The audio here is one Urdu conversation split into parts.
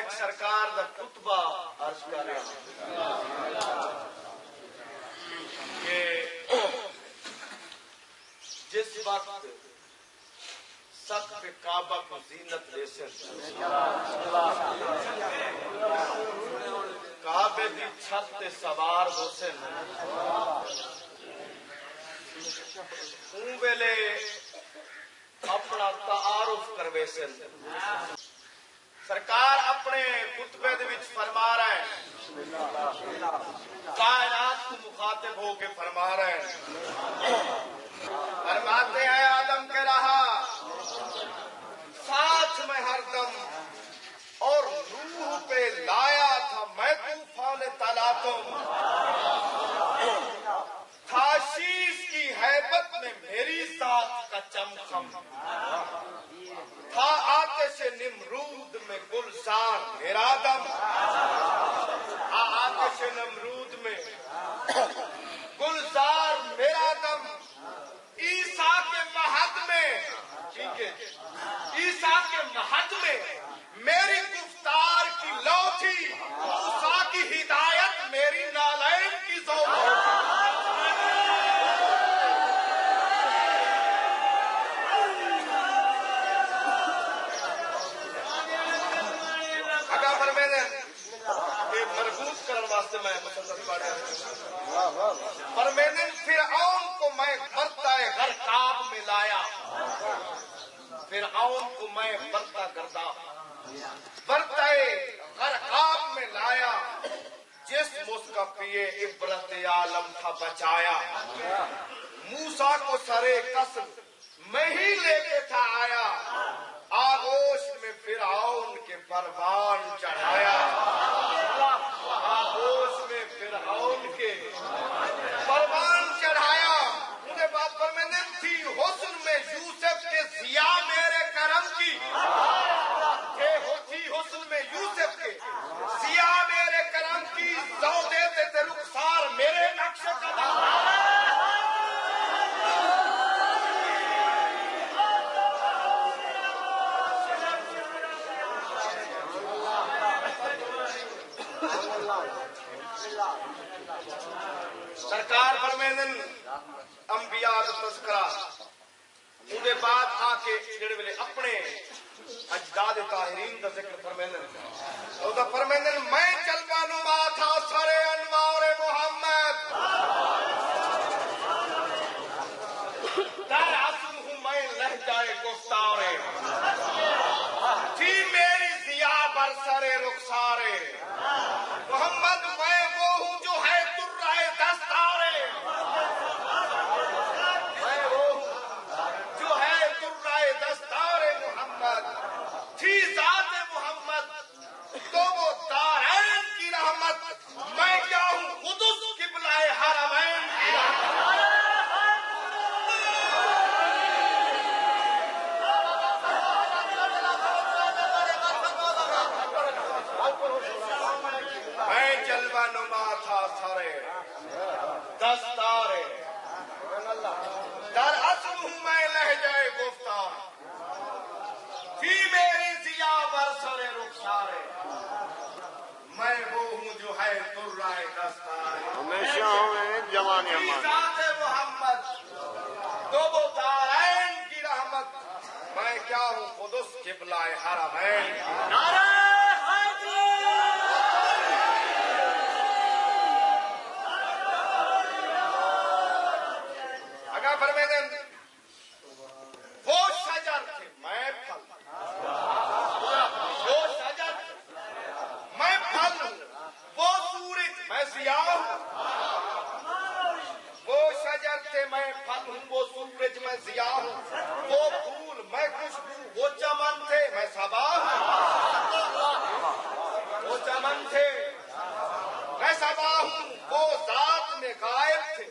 سرکار دا خطبہ عرض کر رہا کہ جس وقت سقف کعبہ کو زینت دے سے کعبے کی چھت تے سوار ہو سے اون ویلے اپنا تعارف کروے سے سرکار اپنے خطبے دے وچ فرما رہے ہیں، کائنات کو مخاطب ہو کے فرما رہے ہیں، فرماتے ہیں آدم کے رہا ساتھ میں ہر دم اور روح پہ لایا تھا میں طوفان طلعتوں تھا شیش کی ہیبت میں میری ذات کا چمخم تھا آتش نمرود میں گلزار میرا دم آتش نمرود میں گلزار میرا دم عیسیٰ کے مہد میں ٹھیک ہے عیسیٰ کے مہد میں میری گفتار کی لو تھی موسیٰ کی ہدایت میری نالین کی ذوق اگر میں نے یہ مربوط کرنے واسطے میں مسلسل پڑھا پر میں نے فرعون کو میں برتائے غرقاب میں لایا فرعون کو میں برتا گردا برتائے غرقاب میں لایا جس اس کا پیے عبرت عالم تھا بچایا موسیٰ کو سرے قصر میں ہی لے کے تھا آیا آغوش میں فرعون کے پروان چڑھایا آغوش میں فرعون کے پروان چڑھایا انہیں بات پرماننٹ تھی حسن میں یوسف کے ضیا میرے کرم کی ہوتی حسن میں یوسف کے ضیا میرے کرم کی زو دیتے تھے رخسار میرے نقش قدم سرکار فرمیندن انبیاء دا تذکرہ اندے بعد آ کے جڑے ویلے اپنے اجداد طاہرین دا ذکر فرمیندن او دا فرمیندن میں جلوہ نما تھا سر انوار محمد در عصم ہوں میں لہجائے گفتارے تھی میری ضیا بر سر رخسارے محمد میں وہ ہوں جو ہے ترائے دستارے میں وہ ہوں جو ہے ترائے دستارے محمد تھی ذات محمد تو وہ دارین کی رحمت میں کیا ہوں قدس قبلہ حرمین کی رحمت میں جلوہ نما تھا سرے دستارے در عصم ہوں میں لہجائے گفتار تھی میری ضیا بر سر رخسارے میں وہ ہوں جو ہے ترائے دستارے ہمیشہ ہمیں جوان امان ذات محمد تو وہ دارین کی رحمت میں کیا ہوں قدس قبلہ حرمین نعرہ فرمیدن وہ شجر تھے میں پھل وہ شجر میں پھل ہوں وہ سورج میں ضیا ہوں وہ شجر تھے میں پھل ہوں وہ سورج میں ضیا ہوں وہ پھول میں خوشبو وہ چمن تھے میں صبا ہوں وہ چمن تھے میں صبا ہوں وہ ذات میں غائب تھے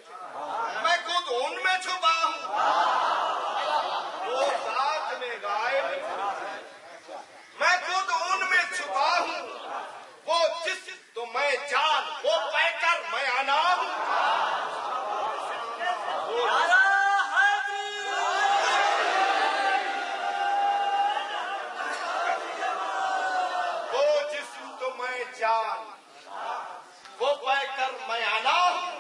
میں خود ان میں چھپا ہوں وہ ذات میں غائب میں خود ان میں چھپا ہوں وہ جس تو میں جان وہ پہ کر میں آنا ہوں وہ جس جان وہ پہ کر میں آنا ہوں.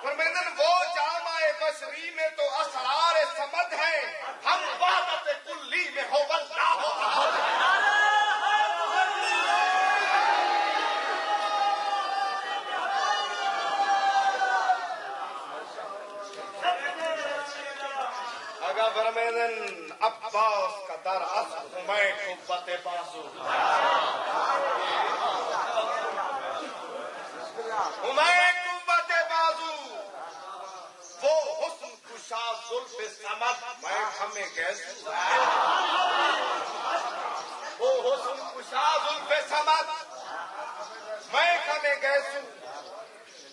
فرمائیں وہ جامع بصری میں تو اسرار سمد ہیں, ہم وحدت کلی میں ہو واللہ احد. اگر فرمائیں عباس کا در اصل ہمیں قوت بازو, ہمیں قوت بازو, وہ حسن کشا زلف سمد میں ہمیں گیسو. وہ حسن کشا زلف سمد میں ہمیں گیسو.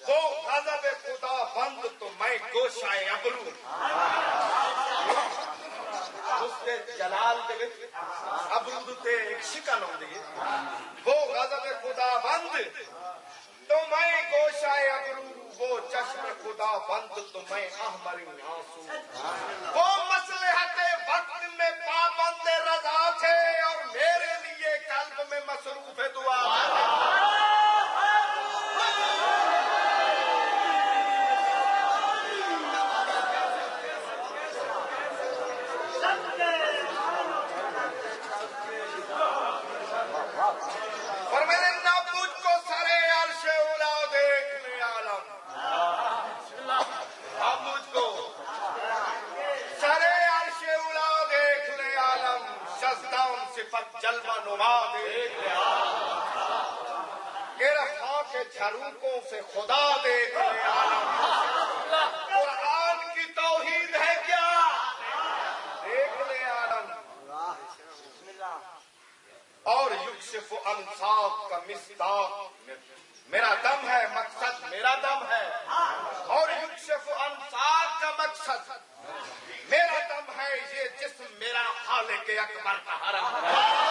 وہ غضب خدا بند تو میں گوشائے ابرو. اس کے جلال دے وچ ابرو تے ایک شکن ہوندی ہے. وہ غضب خدا بند تو میں گوشائے ابرو, وہ چشم خدا بند تو میں احمر آنسو. وہ مصلحت وقت میں پابند رضا تھے اور میرے لیے قلب میں مصروف دعا. اور میرے نابود کو سرے عرش اولا دیکھ لے عالم. نابود کو سرے عرش اولا دیکھ لے عالم, شزدان صفت جلوہ نما دیکھ لے عالم. عرفاں کے جھروکوں سے خدا دیکھ لے عالم. قرآن کی توحید ہے کیا دیکھ لے عالم. اور یکشف انصاف کا مصداق میرا دم ہے, مقصد میرا دم ہے. اور یکشف انصاف کا مقصد میرا دم ہے, یہ جسم میرا خالق اکبر کا حرم ہے.